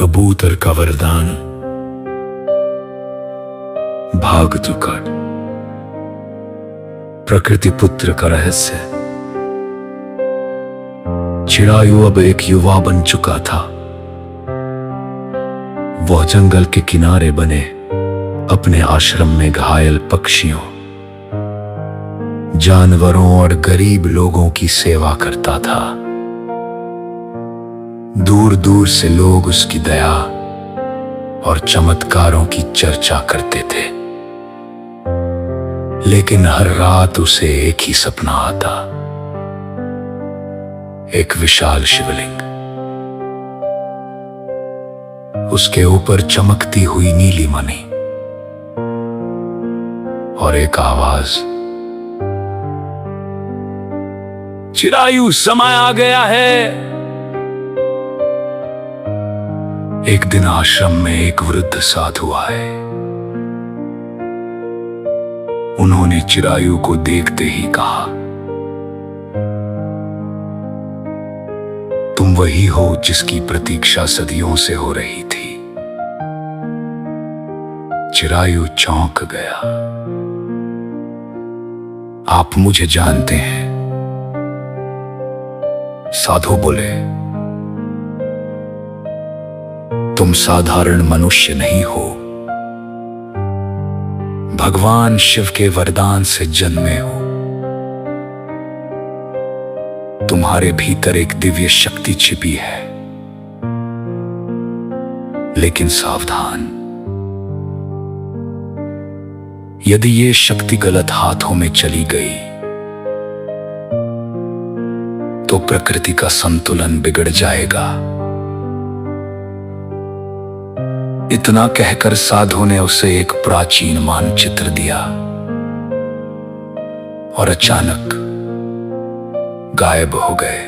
कबूतर का वरदान। भाग जुगाड़। प्रकृति पुत्र का रहस्य। चिड़ायु अब एक युवा बन चुका था। वह जंगल के किनारे बने अपने आश्रम में घायल पक्षियों, जानवरों और गरीब लोगों की सेवा करता था। दूर दूर से लोग उसकी दया और चमत्कारों की चर्चा करते थे, लेकिन हर रात उसे एक ही सपना आता, एक विशाल शिवलिंग, उसके ऊपर चमकती हुई नीली मणि और एक आवाज, चिड़ायु समय आ गया है। एक दिन आश्रम में एक वृद्ध साधु आए। उन्होंने चिड़ायु को देखते ही कहा, तुम वही हो जिसकी प्रतीक्षा सदियों से हो रही थी। चिड़ायु चौंक गया। आप मुझे जानते हैं? साधु बोले, तुम साधारण मनुष्य नहीं हो, भगवान शिव के वरदान से जन्मे हो। तुम्हारे भीतर एक दिव्य शक्ति छिपी है, लेकिन सावधान, यदि ये शक्ति गलत हाथों में चली गई तो प्रकृति का संतुलन बिगड़ जाएगा। इतना कहकर साधु ने उसे एक प्राचीन मानचित्र दिया और अचानक गायब हो गए।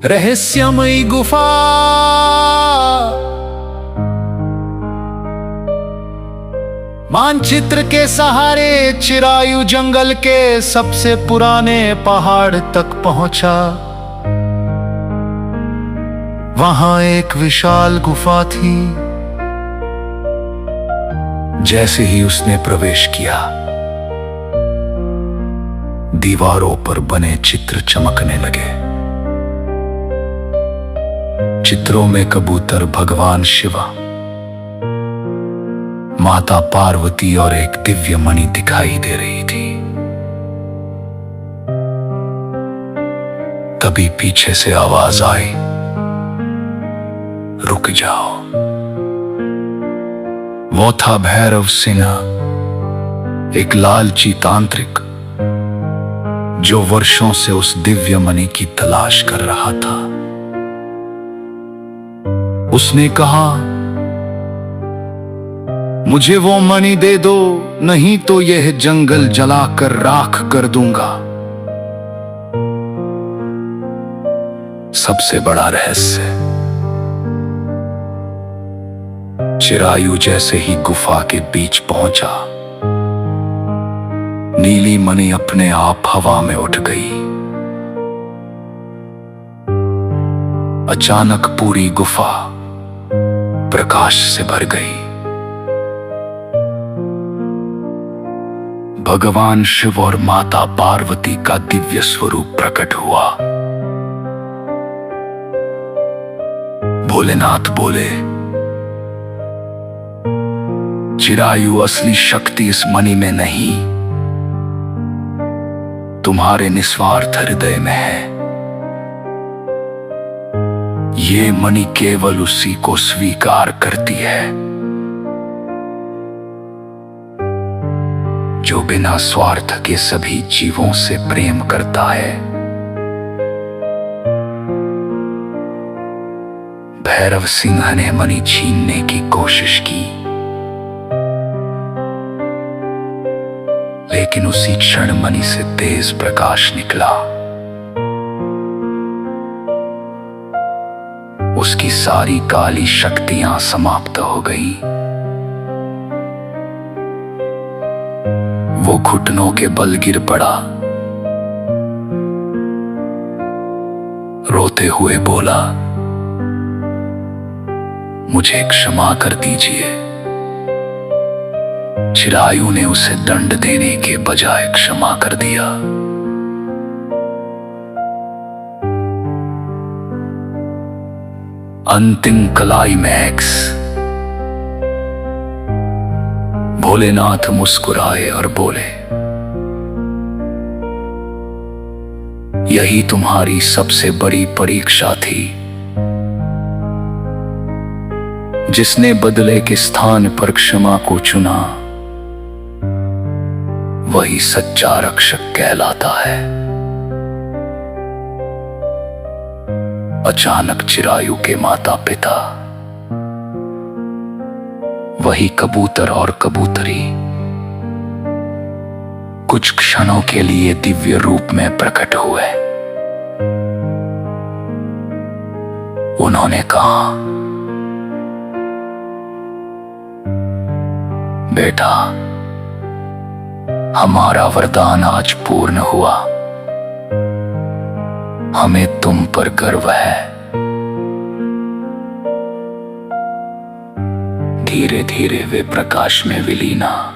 रहस्यमयी गुफा। मानचित्र के सहारे चिड़ायु जंगल के सबसे पुराने पहाड़ तक पहुंचा। वहां एक विशाल गुफा थी। जैसे ही उसने प्रवेश किया, दीवारों पर बने चित्र चमकने लगे। चित्रों में कबूतर भगवान शिवा, माता पार्वती और एक दिव्य मणि दिखाई दे रही थी। तभी पीछे से आवाज आई, रुक जाओ। वो था भैरव सिंह, एक लालची तांत्रिक जो वर्षों से उस दिव्य मणि की तलाश कर रहा था। उसने कहा, मुझे वो मणि दे दो, नहीं तो यह जंगल जलाकर राख कर दूंगा। सबसे बड़ा रहस्य, चिड़ायु जैसे ही गुफा के बीच पहुंचा, नीली मणि अपने आप हवा में उठ गई। अचानक पूरी गुफा प्रकाश से भर गई। भगवान शिव और माता पार्वती का दिव्य स्वरूप प्रकट हुआ। भोलेनाथ बोले, चिड़ायु, असली शक्ति इस मणि में नहीं, तुम्हारे निस्वार्थ हृदय में है। ये मणि केवल उसी को स्वीकार करती है जो बिना स्वार्थ के सभी जीवों से प्रेम करता है। भैरव सिंह ने मणि छीनने की कोशिश की, लेकिन उसी क्षण मणि से तेज प्रकाश निकला। उसकी सारी काली शक्तियां समाप्त हो गईं। वो घुटनों के बल गिर पड़ा, रोते हुए बोला, मुझे क्षमा कर दीजिए। चिरायु ने उसे दंड देने के बजाय क्षमा कर दिया। अंतिम क्लाइमैक्स। भोलेनाथ मुस्कुराए और बोले, यही तुम्हारी सबसे बड़ी परीक्षा थी। जिसने बदले के स्थान पर क्षमा को चुना, वही सच्चा रक्षक कहलाता है। अचानक चिरायु के माता पिता, वही कबूतर और कबूतरी, कुछ क्षणों के लिए दिव्य रूप में प्रकट हुए। उन्होंने कहा, बेटा, हमारा वरदान आज पूर्ण हुआ। हमें तुम पर गर्व है। धीरे धीरे वे प्रकाश में विलीना